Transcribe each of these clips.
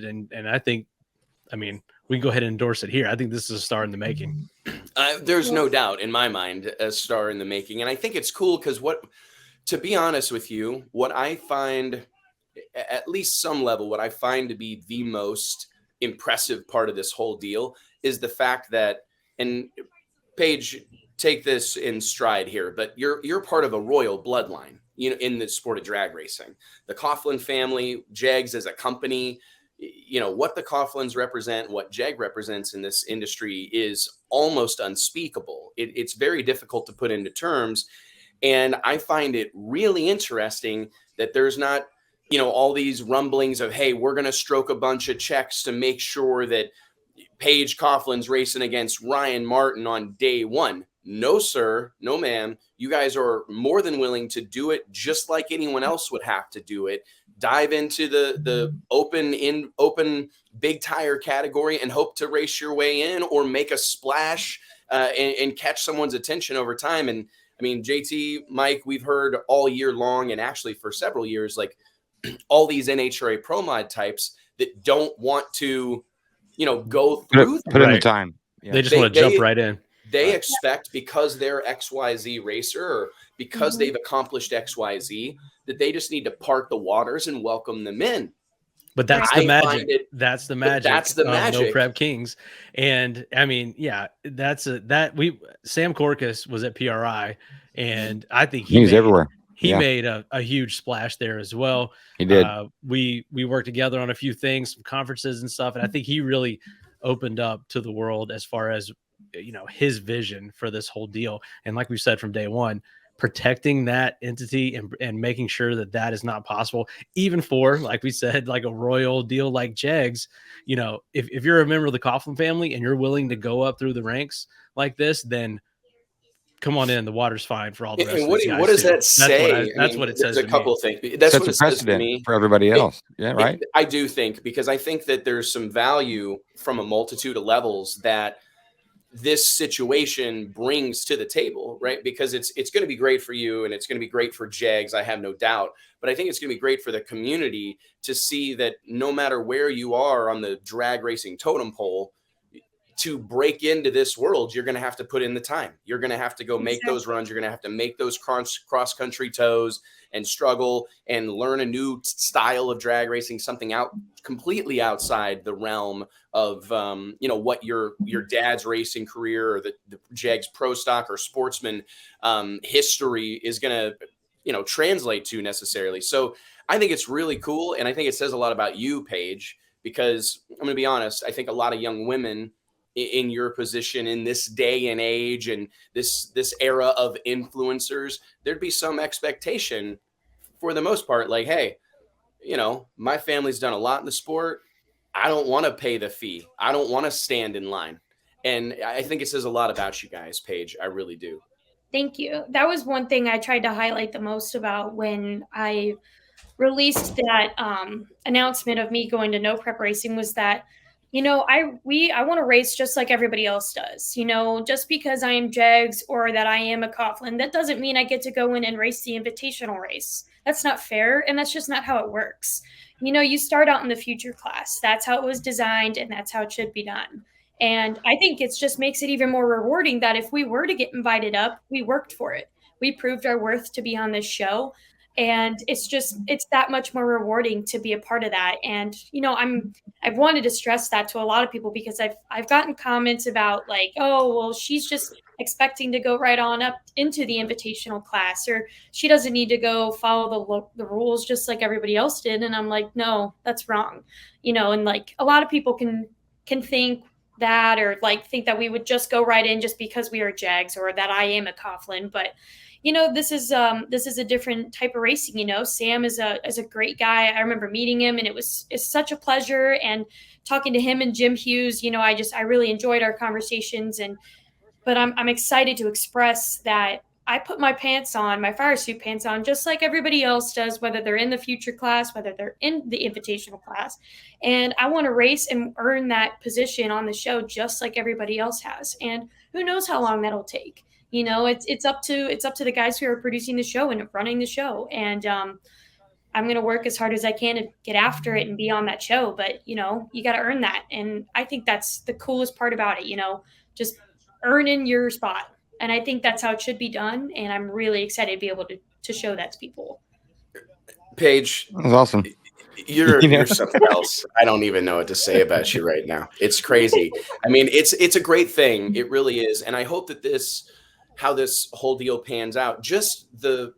And I think, I mean, we can go ahead and endorse it here. I think this is a star in the making. There's no doubt in my mind a star in the making. And I think it's cool because to be honest with you, what I find, at least some level, what I find to be the most impressive part of this whole deal is the fact that, and Paige, take this in stride here, but you're part of a royal bloodline, in the sport of drag racing. The Coughlin family, Jegs as a company, what the Coughlins represent, what Jeg represents in this industry is almost unspeakable. It's very difficult to put into terms. And I find it really interesting that there's not, all these rumblings of, hey, we're going to stroke a bunch of checks to make sure that Paige Coughlin's racing against Ryan Martin on day one. No, sir. No, ma'am. You guys are more than willing to do it just like anyone else would have to do it. Dive into the open big tire category and hope to race your way in or make a splash and catch someone's attention over time. And I mean, JT, Mike, we've heard all year long, and actually for several years, like all these NHRA Pro Mod types that don't want to, go through. Put in the time. Yeah. They just want to jump right in. They expect, because they're XYZ racer or because they've accomplished XYZ, that they just need to part the waters and welcome them in. But that's the magic. That's the magic. That's the magic. No Prep Kings. And I mean, yeah, Sam Corcus was at PRI, and I think he's everywhere. He made a huge splash there as well. He did. We worked together on a few things, some conferences and stuff, and I think he really opened up to the world as far as his vision for this whole deal. And like we said from day one, protecting that entity and making sure that is not possible, even for, like we said, like a royal deal like Jegs. If you're a member of the Coughlin family and you're willing to go up through the ranks like this, then come on in. The water's fine for all the rest and of these guys. What does that say? That's what it says. There's a couple of things. That's what it says to me. For everybody else. Yeah, right. I do think, because I think that there's some value from a multitude of levels that this situation brings to the table, right? Because it's going to be great for you and it's going to be great for Jegs, I have no doubt. But I think it's going to be great for the community to see that no matter where you are on the drag racing totem pole, to break into this world, you're going to have to put in the time. You're going to have to go make those runs. You're going to have to make those cross-country tows and struggle and learn a new style of drag racing, something completely outside the realm of, what your dad's racing career or the Jegs Pro Stock or Sportsman history is going to, translate to necessarily. So I think it's really cool. And I think it says a lot about you, Paige, because I'm going to be honest, I think a lot of young women in your position in this day and age and this era of influencers, there'd be some expectation for the most part, like, hey, my family's done a lot in the sport. I don't want to pay the fee. I don't want to stand in line. And I think it says a lot about you guys, Paige. I really do. Thank you. That was one thing I tried to highlight the most about when I released that announcement of me going to No Prep Racing was that, I want to race just like everybody else does. Just because I am Jegs or that I am a Coughlin, that doesn't mean I get to go in and race the invitational race. That's not fair, and that's just not how it works. You start out in the future class. That's how it was designed, and that's how it should be done. And I think it just makes it even more rewarding that if we were to get invited up, we worked for it. We proved our worth to be on this show. And it's that much more rewarding to be a part of that. And, I've wanted to stress that to a lot of people because I've gotten comments about like, oh, well, she's just expecting to go right on up into the invitational class, or she doesn't need to go follow the rules just like everybody else did. And I'm like, no, that's wrong. And like a lot of people can think that, or like think that we would just go right in just because we are Jegs or that I am a Coughlin. But this is a different type of racing. Sam is a great guy. I remember meeting him, and it's such a pleasure. And talking to him and Jim Hughes, I really enjoyed our conversations. But I'm excited to express that I put my fire suit pants on, just like everybody else does, whether they're in the future class, whether they're in the invitational class. And I want to race and earn that position on the show, just like everybody else has. And who knows how long that'll take. It's up to the guys who are producing the show and running the show. And I'm going to work as hard as I can to get after it and be on that show. But, you know, you got to earn that. And I think that's the coolest part about it, you know, just earning your spot. And I think that's how it should be done. And I'm really excited to be able to show that to people. Paige, that was awesome. You're something else. I don't even know what to say about you right now. It's crazy. I mean, it's a great thing. It really is. And I hope that how this whole deal pans out, just the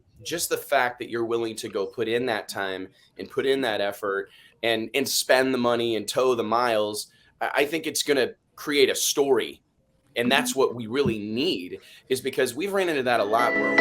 fact that you're willing to go put in that time and put in that effort and spend the money and tow the miles, I think it's going to create a story. And that's what we really need, is because we've ran into that a lot where